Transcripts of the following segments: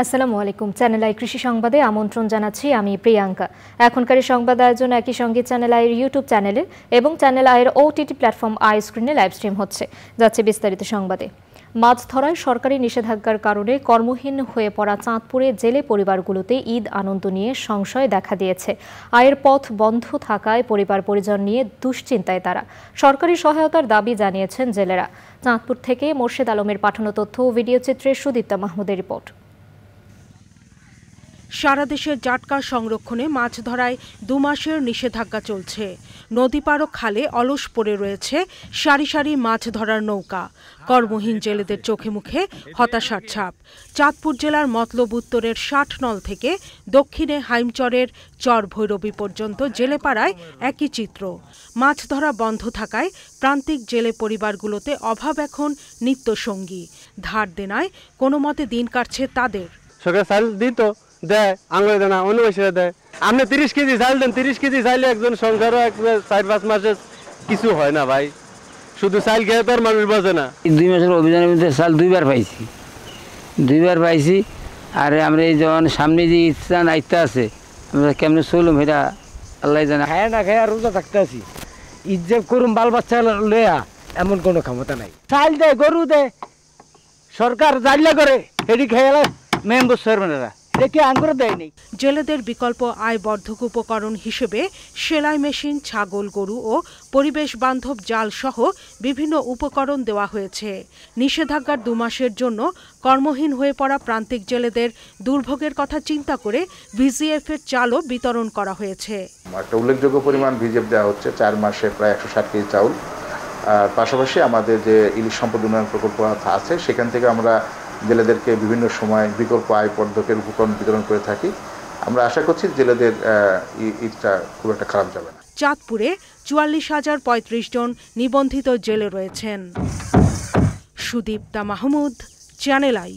আসসালামু আলাইকুম। Channel I কৃষি সংবাদে আমন্ত্রণ জানাচ্ছি আমি প্রিয়াঙ্কা। এখনকার সংবাদ আয়োজন একই সঙ্গে চ্যানেল আইয়ের ইউটিউব চ্যানেলে এবং চ্যানেল আইয়ের ওটিটি প্ল্যাটফর্ম আই স্ক্রিনে লাইভ স্ট্রিম হচ্ছে। যাচ্ছে বিস্তারিত সংবাদে। মাছ ধরায় সরকারি নিষেধাজ্ঞার কারণে কর্মহীন হয়ে পড়া চাঁদপুরে জেলে পরিবারগুলোতে ঈদ আনন্দ নিয়ে সংশয় দেখা দিয়েছে। আয়ের পথ বন্ধ থাকায় পরিবার পরিজন নিয়ে দুশ্চিন্তায় তারা। সরকারি সহায়তার দাবি জানিয়েছেন জেলেরা। চাঁদপুর থেকে মোর্শেদ আলমের পাঠানো তথ্য ও ভিডিও চিত্রে সুদীপ্তা মাহমুদের রিপোর্ট। সারা দেশে জাটকা সংরক্ষণে মাছ ধরায় 2 মাসের নিষেধাজ্ঞা চলছে। নদী পার খালে অলস পড়ে রয়েছে সারি সারি মাছ ধরার নৌকা। কর্মহীন জেলেদের চোখে মুখে হতাশার ছাপ। চাঁদপুর জেলার মতলব উত্তরের 60 নল থেকে দক্ষিণে হাইমচরের চর ভৈরবী পর্যন্ত জেলেপাড়ায় একই চিত্র। মাছ ধরা বন্ধ থাকায় প্রান্তিক জেলে পরিবারগুলোতে অভাব এখন নিত্যসঙ্গী। ধার দেনায় কোনো মতে দিন কাটছে তাদের। দেয় আঙুলে দেয় না, অন্য বসে দেয়। আপনি 30 কেজি চাল দেন, 30 কেজি চাইলে একজন সংসারও 4-5 মাসে কিছু হয় না ভাই। শুধু চাল খেয়ে তো আর মানুষ বাঁচে না। 2 মাসের অভিযানের মধ্যে চাল 2বার পাইছি। আর আমরা এই যখন সামনে যে ইচ্ছা না ইচ্ছা আছে আমরা কেমনে চলুম সেটা আল্লাহ জানে। খায় না খায় আর রোজা থাকতে আছি। ইজ্জত করুম বাল বাচ্চা লয়া এমন কোনো ক্ষমতা নাই। চাল দেয়, গরু দেয়, সরকার জাল্লা করে এটি খেয়ে মেম্বার চেয়ারম্যানেরা জেলেদের বিকল্প আয় বর্ধক উপকরণ হিসেবে সেলাই মেশিন, ছাগল, গরু ও পরিবেশ বান্ধব জাল সহ বিভিন্ন উপকরণ দেওয়া হয়েছে। নিষেধাজ্ঞার 2 মাসের জন্য কর্মহীন হয়ে পড়া প্রান্তিক জেলেদের দুর্ভোগের কথা চিন্তা করে ভিজিএফ এর চালও বিতরণ করা হয়েছে। একটা উল্লেখযোগ্য পরিমাণ ভিজিএফ দেওয়া হচ্ছে, 4 মাসে প্রায় 160 কেজি চাউল। আর পাশাপাশি আমাদের যে ইলিশ সম্পদ উন্নয়ন প্রকল্প আছে সেখান থেকে আমরা জেলেদেরকে বিভিন্ন সময় বিকল্প আয় বর্ধকের উপকরণ বিতরণ করে থাকি। আমরা আশা করছি জেলেদের ঈদটা খুব একটা খারাপ যাবে না। চাঁদপুরে 44,035 জন নিবন্ধিত জেলে রয়েছেন। Sudipta Mahmud, Channel I.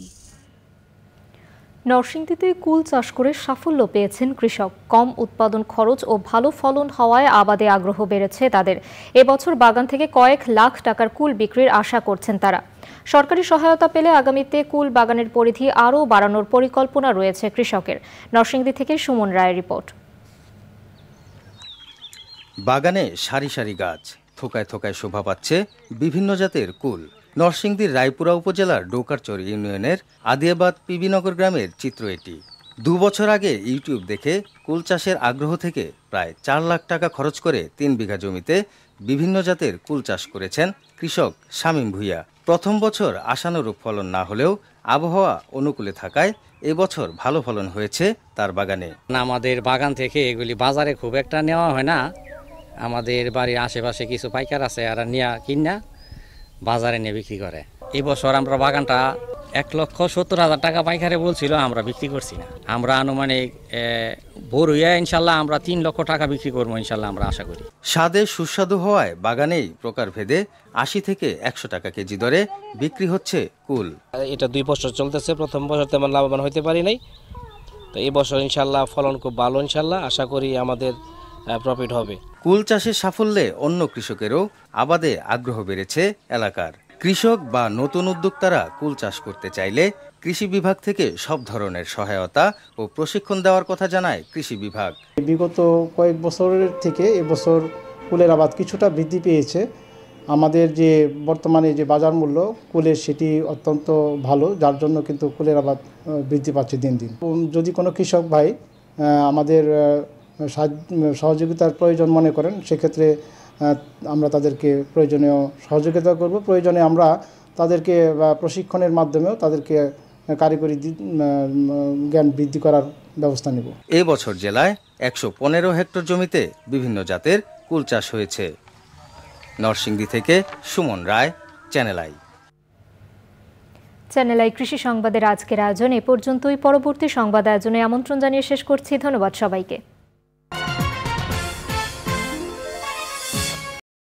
নরসিংদীতে কুল চাষ করে সাফল্য পেয়েছেন কৃষক। কম উৎপাদন খরচ ও ভালো ফলন হওয়ায় আবাদে আগ্রহ বেড়েছে তাদের। এবছর বাগান থেকে কয়েক লাখ টাকার কুল বিক্রির আশা করছেন তারা। সরকারি সহায়তা পেলে আগামীতে কুল বাগানের পরিধি আরও বাড়ানোর পরিকল্পনা রয়েছে কৃষকের। নরসিংদী থেকে সুমন রায়ের রিপোর্ট। বাগানে সারি সারি গাছ, থোকায় থোকায় শোভা পাচ্ছে বিভিন্ন জাতের কুল। নরসিংদীর রায়পুরা উপজেলার ডৌকারচর ইউনিয়নের আদিয়াবাদ পিবিনগর গ্রামের চিত্র এটি। 2 বছর আগে ইউটিউব দেখে কুল চাষের আগ্রহ থেকে প্রায় 4 লাখ টাকা খরচ করে 3 বিঘা জমিতে বিভিন্ন জাতের কুল চাষ করেছেন কৃষক শামীম ভুইয়া। প্রথম বছর আশানুরূপ ফলন না হলেও আবহাওয়া অনুকূলে থাকায় এবছর ভালো ফলন হয়েছে তার বাগানে। আমাদের বাগান থেকে এগুলি বাজারে খুব একটা নেওয়া হয় না। আমাদের বাড়ির আশেপাশে কিছু পাইকার আছে, আর নিয়ে কিনা বাজারে নিয়ে বিক্রি করে। এই বছর আমরা বাগানটা 1,70,000 টাকা পাইকারে বলছিল, আমরা বিক্রি করছি না। আমরা আনুমানিক ভোর হইয়া ইনশাল্লাহ আমরা 3 লক্ষ টাকা বিক্রি করবো ইনশাল্লাহ, আমরা আশা করি। স্বাদে সুস্বাদু হওয়ায় বাগানেই প্রকারভেদে 80 থেকে 100 টাকা কেজি দরে বিক্রি হচ্ছে কুল। এটা 2 বছর চলতেছে। প্রথম বছর তেমন লাভবান হইতে পারি নাই, তো এই বছর ইনশাল্লাহ ফলন খুব ভালো। ইনশাল্লাহ আশা করি আমাদের প্রফিট হবে। কুল চাষের সাফল্যে অন্য কৃষকেরও আবাদে আগ্রহ বেড়েছে এলাকার। কৃষক বা নতুন উদ্যোক্তারা কুল চাষ করতে চাইলে কৃষি বিভাগ থেকে সব ধরনের সহায়তা ও প্রশিক্ষণ দেওয়ার কথা জানায় কৃষি বিভাগ। বিগত কয়েক বছরের থেকে এবছর কুলের আবাদ কিছুটা বৃদ্ধি পেয়েছে। আমাদের যে বর্তমানে যে বাজার মূল্য কুলের সেটি অত্যন্ত ভালো, যার জন্য কিন্তু কুলের আবাদ বৃদ্ধি পাচ্ছে দিন দিন। যদি কোনো কৃষক ভাই আমাদের সহযোগিতার প্রয়োজন মনে করেন, সেক্ষেত্রে আমরা তাদেরকে প্রয়োজনীয় সহযোগিতা করব। প্রয়োজনে আমরা তাদেরকে প্রশিক্ষণের মাধ্যমেও তাদেরকে কারিগরি জ্ঞান বৃদ্ধি করার ব্যবস্থা নেব। এই বছর জেলায় 115 হেক্টর জমিতে বিভিন্ন জাতের কুল চাষ হয়েছে। নরসিংদী থেকে Suman Roy, channel I. Channel I কৃষি সংবাদের আজকের আয়োজন এ পর্যন্তই। পরবর্তী সংবাদ আয়োজনে আমন্ত্রণ জানিয়ে শেষ করছি। ধন্যবাদ সবাইকে।